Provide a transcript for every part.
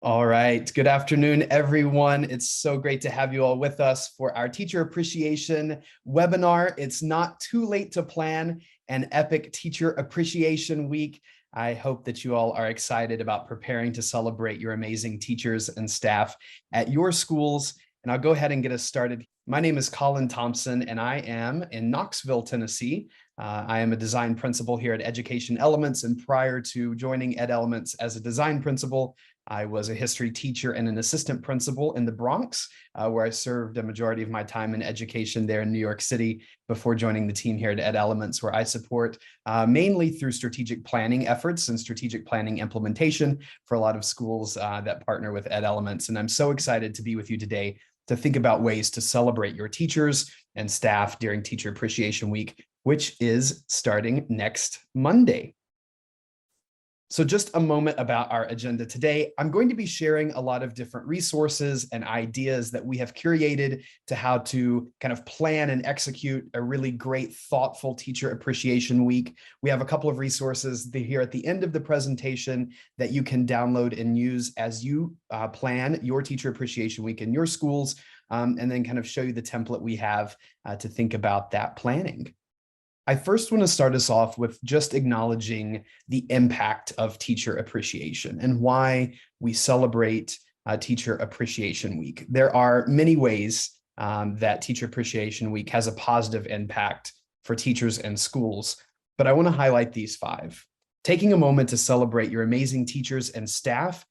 All right. Good afternoon, everyone. It's so great to have you all with us for our Teacher Appreciation webinar. It's not too late to plan an epic Teacher Appreciation Week. I hope that you all are excited about preparing to celebrate your amazing teachers and staff at your schools. And I'll go ahead and get us started. My name is Colin Thompson, and I am in Knoxville, Tennessee. I am a design principal here at Education Elements, and prior to joining Ed Elements as a design principal, I was a history teacher and an assistant principal in the Bronx, where I served a majority of my time in education there in New York City before joining the team here at Ed Elements, where I support mainly through strategic planning efforts and strategic planning implementation for a lot of schools that partner with Ed Elements. And I'm so excited to be with you today to think about ways to celebrate your teachers and staff during Teacher Appreciation Week, which is starting next Monday. So just a moment about our agenda today. I'm going to be sharing a lot of different resources and ideas that we have curated to how to kind of plan and execute a really great, thoughtful Teacher Appreciation Week. We have a couple of resources here at the end of the presentation that you can download and use as you plan your Teacher Appreciation Week in your schools, and then kind of show you the template we have to think about that planning. I first want to start us off with just acknowledging the impact of Teacher Appreciation and why we celebrate Teacher Appreciation Week. There are many ways that Teacher Appreciation Week has a positive impact for teachers and schools, but I want to highlight these 5. Taking a moment to celebrate your amazing teachers and staff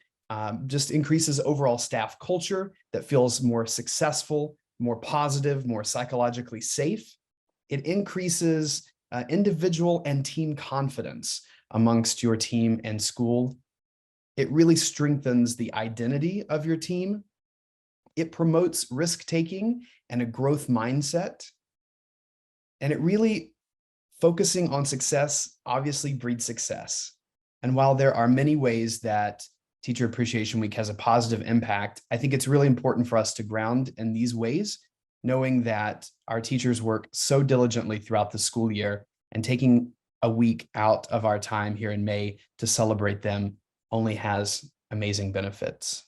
just increases overall staff culture that feels more successful, more positive, more psychologically safe. It increases individual and team confidence amongst your team and school. It really strengthens the identity of your team. It promotes risk-taking and a growth mindset. And it really, focusing on success, obviously breeds success. And while there are many ways that Teacher Appreciation Week has a positive impact, I think it's really important for us to ground in these ways, knowing that our teachers work so diligently throughout the school year, and taking a week out of our time here in May to celebrate them only has amazing benefits.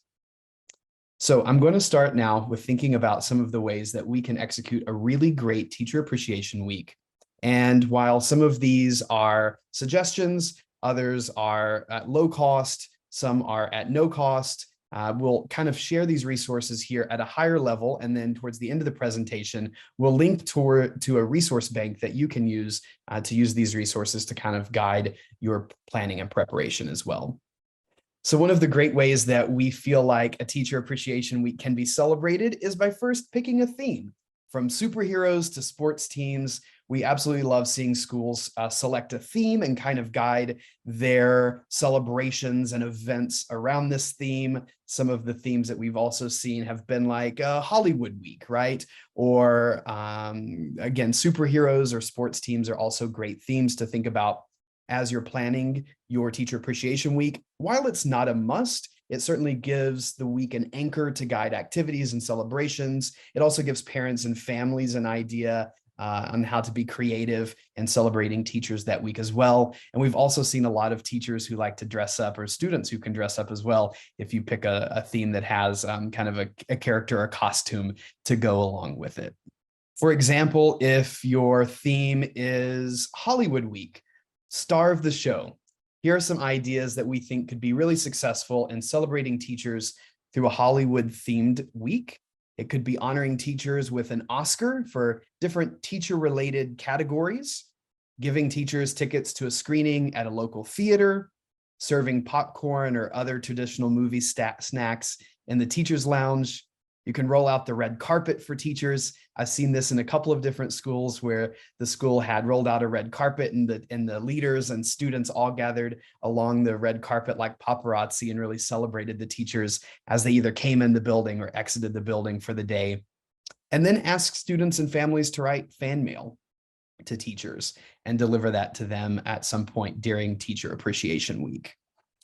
So I'm going to start now with thinking about some of the ways that we can execute a really great Teacher Appreciation Week. And while some of these are suggestions, others are at low cost, some are at no cost, we'll kind of share these resources here at a higher level, and then towards the end of the presentation, we'll link to a resource bank that you can use to use these resources to kind of guide your planning and preparation as well. So one of the great ways that we feel like a Teacher Appreciation Week can be celebrated is by first picking a theme. From superheroes to sports teams, we absolutely love seeing schools select a theme and kind of guide their celebrations and events around this theme. Some of the themes that we've also seen have been like Hollywood Week, right? Or again, superheroes or sports teams are also great themes to think about as you're planning your Teacher Appreciation Week. While it's not a must, it certainly gives the week an anchor to guide activities and celebrations. It also gives parents and families an idea on how to be creative in celebrating teachers that week as well. And we've also seen a lot of teachers who like to dress up, or students who can dress up as well, if you pick a theme that has kind of a character or costume to go along with it. For example, if your theme is Hollywood Week, star of the show, here are some ideas that we think could be really successful in celebrating teachers through a Hollywood-themed week. It could be honoring teachers with an Oscar for different teacher-related categories, giving teachers tickets to a screening at a local theater, serving popcorn or other traditional movie snacks in the teacher's lounge. You can roll out the red carpet for teachers. I've seen this in a couple of different schools where the school had rolled out a red carpet, and the leaders and students all gathered along the red carpet like paparazzi and really celebrated the teachers as they either came in the building or exited the building for the day. And then ask students and families to write fan mail to teachers and deliver that to them at some point during Teacher Appreciation Week.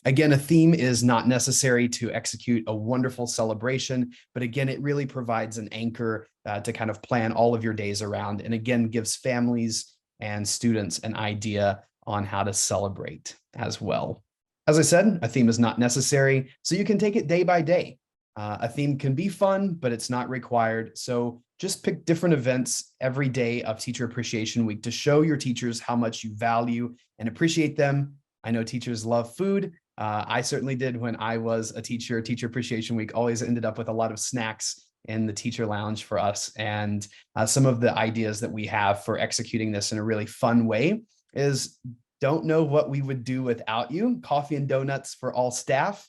Again, a theme is not necessary to execute a wonderful celebration, but again, it really provides an anchor to kind of plan all of your days around, and again, gives families and students an idea on how to celebrate as well. As I said, a theme is not necessary, so you can take it day by day. A theme can be fun, but it's not required. So just pick different events every day of Teacher Appreciation Week to show your teachers how much you value and appreciate them. I know teachers love food. I certainly did when I was a teacher. Teacher Appreciation Week always ended up with a lot of snacks in the teacher lounge for us. And some of the ideas that we have for executing this in a really fun way is don't know what we would do without you. Coffee and donuts for all staff.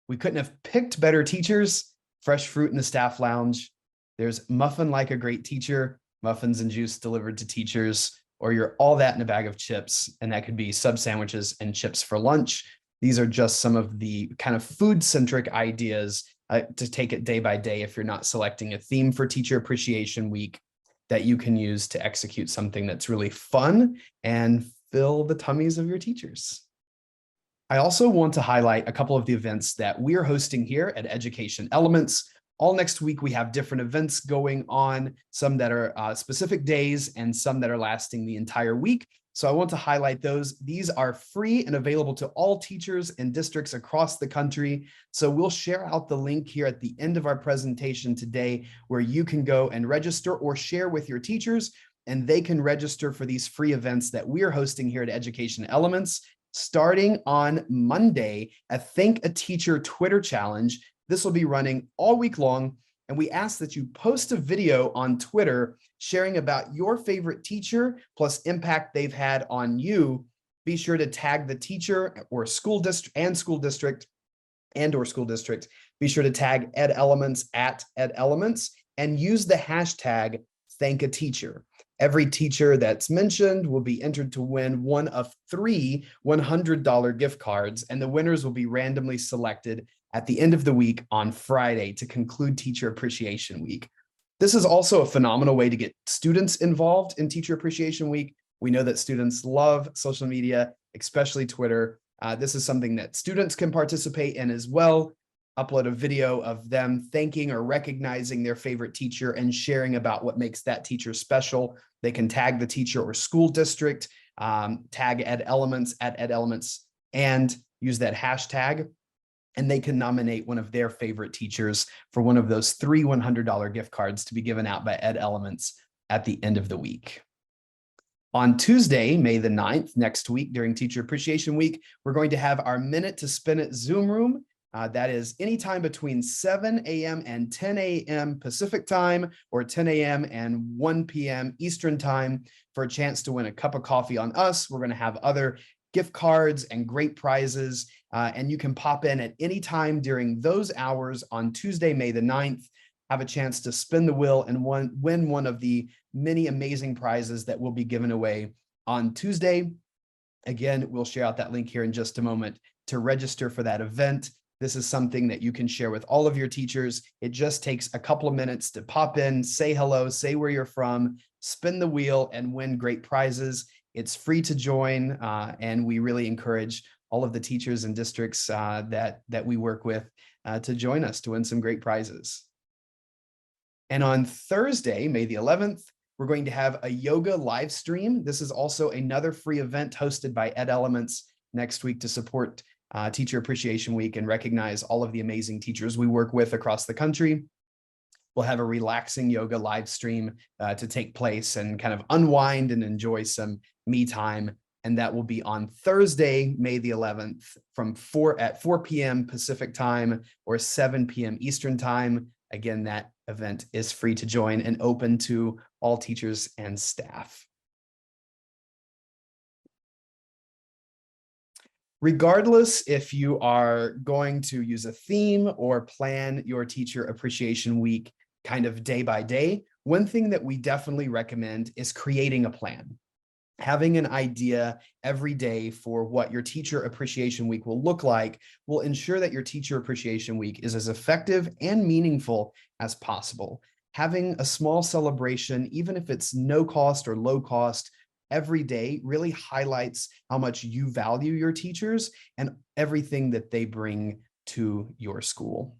We couldn't have picked better teachers. Fresh fruit in the staff lounge. There's muffin like a great teacher, muffins and juice delivered to teachers, or you're all that in a bag of chips. And that could be sub sandwiches and chips for lunch. These are just some of the kind of food-centric ideas to take it day by day if you're not selecting a theme for Teacher Appreciation Week that you can use to execute something that's really fun and fill the tummies of your teachers. I also want to highlight a couple of the events that we're hosting here at Education Elements. All next week, we have different events going on, some that are specific days and some that are lasting the entire week. So I want to highlight those. These are free and available to all teachers and districts across the country. So we'll share out the link here at the end of our presentation today where you can go and register or share with your teachers, and they can register for these free events that we're hosting here at Education Elements. Starting on Monday, a Thank a Teacher Twitter challenge. This will be running all week long, and we ask that you post a video on Twitter sharing about your favorite teacher plus impact they've had on you. Be sure to tag the teacher or school district and school district. Be sure to tag Ed Elements at Ed Elements and use the hashtag Thank a Teacher. Every teacher that's mentioned will be entered to win one of 3 $100 gift cards, and the winners will be randomly selected at the end of the week on Friday to conclude Teacher Appreciation Week. This is also a phenomenal way to get students involved in Teacher Appreciation Week. We know that students love social media, especially Twitter. This is something that students can participate in as well. Upload a video of them thanking or recognizing their favorite teacher and sharing about what makes that teacher special. They can tag the teacher or school district, tag Ed Elements at Ed Elements, and use that hashtag. And they can nominate one of their favorite teachers for one of those 3 $100 gift cards to be given out by Ed Elements at the end of the week. On Tuesday, May the 9th, next week during Teacher Appreciation Week, we're going to have our Minute to Spin It Zoom room. That is anytime between 7 a.m. and 10 a.m. Pacific time or 10 a.m. and 1 p.m. Eastern time for a chance to win a cup of coffee on us. We're going to have other gift cards and great prizes, and you can pop in at any time during those hours on Tuesday, May the 9th, have a chance to spin the wheel and win one of the many amazing prizes that will be given away on Tuesday. Again, we'll share out that link here in just a moment to register for that event. This is something that you can share with all of your teachers. It just takes a couple of minutes to pop in, say hello, say where you're from, spin the wheel, and win great prizes. It's free to join, and we really encourage all of the teachers and districts that we work with to join us to win some great prizes. And on Thursday, May the 11th, we're going to have a yoga live stream. This is also another free event hosted by Ed Elements next week to support Teacher Appreciation Week and recognize all of the amazing teachers we work with across the country. We'll have a relaxing yoga live stream to take place and kind of unwind and enjoy some me time. And that will be on Thursday, May the 11th from 4 p.m. Pacific time or 7 p.m. Eastern time. Again, that event is free to join and open to all teachers and staff. Regardless if you are going to use a theme or plan your Teacher Appreciation Week kind of day by day, one thing that we definitely recommend is creating a plan. Having an idea every day for what your Teacher Appreciation Week will look like will ensure that your Teacher Appreciation Week is as effective and meaningful as possible. Having a small celebration, even if it's no cost or low cost, every day really highlights how much you value your teachers and everything that they bring to your school.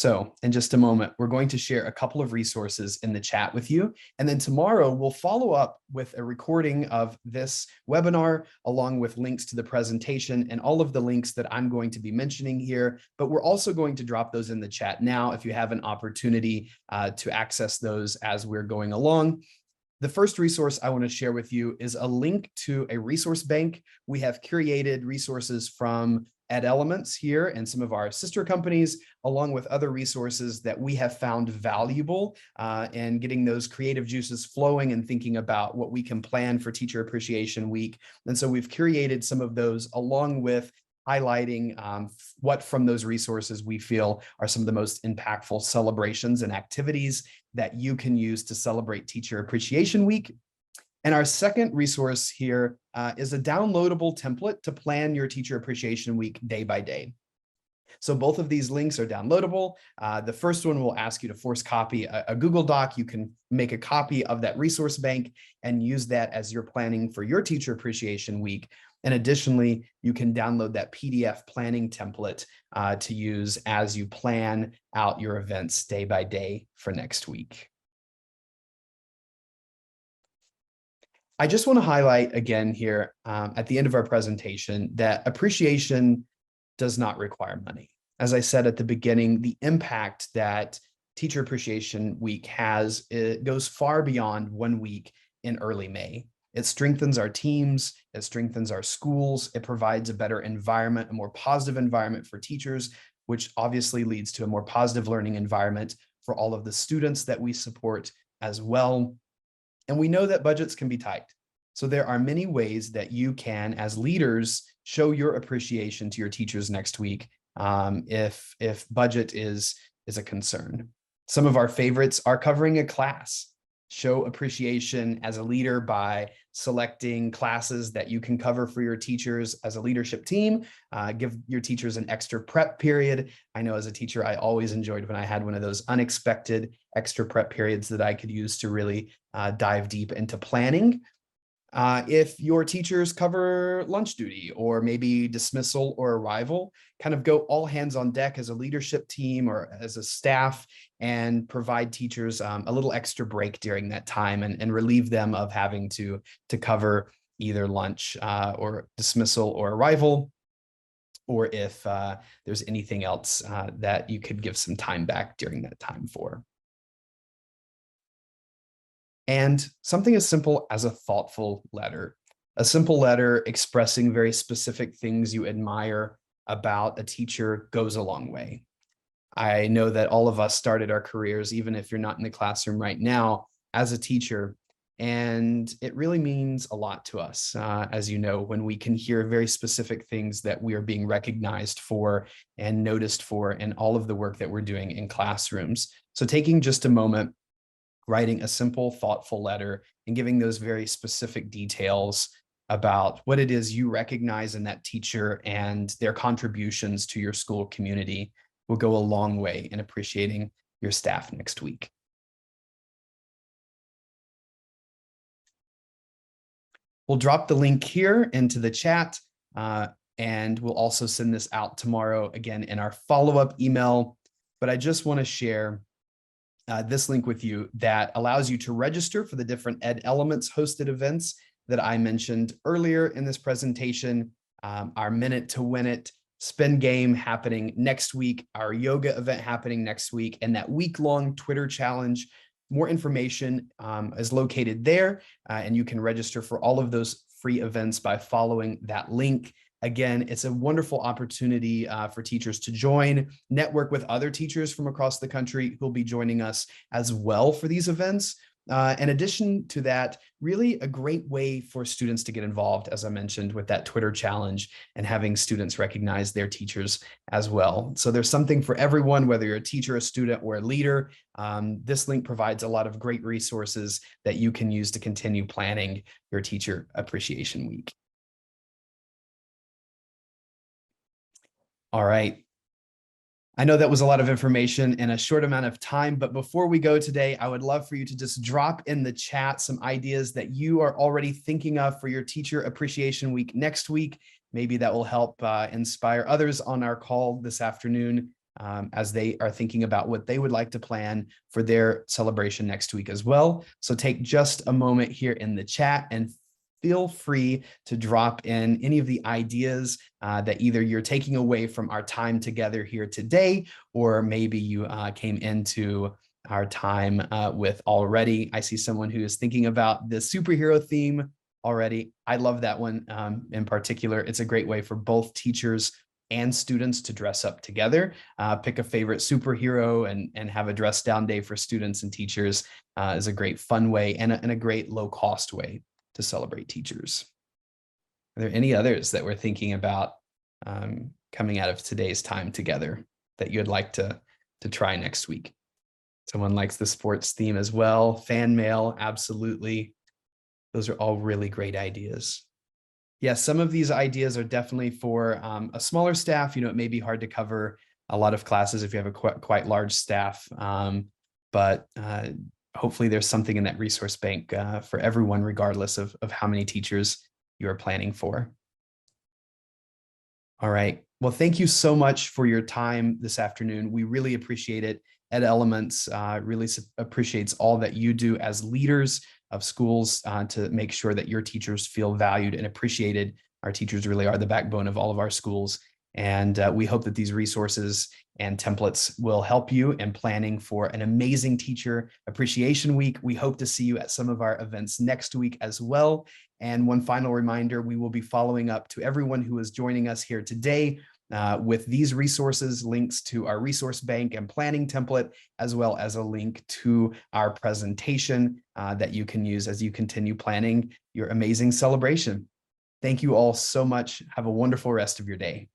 So in just a moment, we're going to share a couple of resources in the chat with you. And then tomorrow we'll follow up with a recording of this webinar, along with links to the presentation and all of the links that I'm going to be mentioning here. But we're also going to drop those in the chat now if you have an opportunity to access those as we're going along. The first resource I want to share with you is a link to a resource bank. We have curated resources from EdElements here and some of our sister companies, along with other resources that we have found valuable in getting those creative juices flowing and thinking about what we can plan for Teacher Appreciation Week. And so we've curated some of those along with highlighting what from those resources we feel are some of the most impactful celebrations and activities that you can use to celebrate Teacher Appreciation Week. And our second resource here is a downloadable template to plan your Teacher Appreciation Week day by day. So both of these links are downloadable. The first one will ask you to force copy a Google Doc. You can make a copy of that resource bank and use that as you're planning for your Teacher Appreciation Week. And additionally, you can download that PDF planning template to use as you plan out your events day by day for next week. I just want to highlight again here at the end of our presentation that appreciation does not require money. As I said at the beginning, the impact that Teacher Appreciation Week has, it goes far beyond 1 week in early May. It strengthens our teams, it strengthens our schools, it provides a better environment, a more positive environment for teachers, which obviously leads to a more positive learning environment for all of the students that we support as well. And we know that budgets can be tight. So there are many ways that you can, as leaders, show your appreciation to your teachers next week if budget is a concern. Some of our favorites are covering a class. Show appreciation as a leader by selecting classes that you can cover for your teachers as a leadership team. Give your teachers an extra prep period. I know as a teacher, I always enjoyed when I had one of those unexpected extra prep periods that I could use to really dive deep into planning. If your teachers cover lunch duty or maybe dismissal or arrival, kind of go all hands on deck as a leadership team or as a staff and provide teachers a little extra break during that time and relieve them of having to cover either lunch or dismissal or arrival, or if there's anything else that you could give some time back during that time for. And something as simple as a thoughtful letter, a simple letter expressing very specific things you admire about a teacher goes a long way. I know that all of us started our careers, even if you're not in the classroom right now, as a teacher. And it really means a lot to us, as you know, when we can hear very specific things that we are being recognized for and noticed for in all of the work that we're doing in classrooms. So taking just a moment, writing a simple, thoughtful letter and giving those very specific details about what it is you recognize in that teacher and their contributions to your school community will go a long way in appreciating your staff next week. We'll drop the link here into the chat, and we'll also send this out tomorrow again in our follow-up email. But I just want to share this link with you that allows you to register for the different EdElements hosted events that I mentioned earlier in this presentation. Our Minute to Win It spin game happening next week, our yoga event happening next week, and that week-long Twitter challenge. More information is located there, and you can register for all of those free events by following that link. Again, it's a wonderful opportunity for teachers to join, network with other teachers from across the country who'll be joining us as well for these events. In addition to that, really a great way for students to get involved, as I mentioned, with that Twitter challenge and having students recognize their teachers as well. So there's something for everyone, whether you're a teacher, a student, or a leader. This link provides a lot of great resources that you can use to continue planning your Teacher Appreciation Week. All right. I know that was a lot of information in a short amount of time, but before we go today, I would love for you to just drop in the chat some ideas that you are already thinking of for your Teacher Appreciation Week next week. Maybe that will help inspire others on our call this afternoon as they are thinking about what they would like to plan for their celebration next week as well. So take just a moment here in the chat and feel free to drop in any of the ideas that either you're taking away from our time together here today, or maybe you came into our time with already. I see someone who is thinking about the superhero theme already. I love that one in particular. It's a great way for both teachers and students to dress up together. Pick a favorite superhero and have a dress down day for students and teachers is a great fun way and a great low cost way to celebrate teachers. Are there any others that we're thinking about coming out of today's time together that you'd like to try next week? Someone likes the sports theme as well. Fan mail, absolutely. Those are all really great ideas. Yes, some of these ideas are definitely for a smaller staff. It may be hard to cover a lot of classes if you have a quite large staff, but hopefully there's something in that resource bank for everyone, regardless of how many teachers you are planning for. All right. Well, thank you so much for your time this afternoon. We really appreciate it. Ed Elements really appreciates all that you do as leaders of schools to make sure that your teachers feel valued and appreciated. Our teachers really are the backbone of all of our schools. And we hope that these resources and templates will help you in planning for an amazing Teacher Appreciation Week. We hope to see you at some of our events next week as well. And one final reminder, we will be following up to everyone who is joining us here today with these resources, links to our resource bank and planning template, as well as a link to our presentation that you can use as you continue planning your amazing celebration. Thank you all so much. Have a wonderful rest of your day.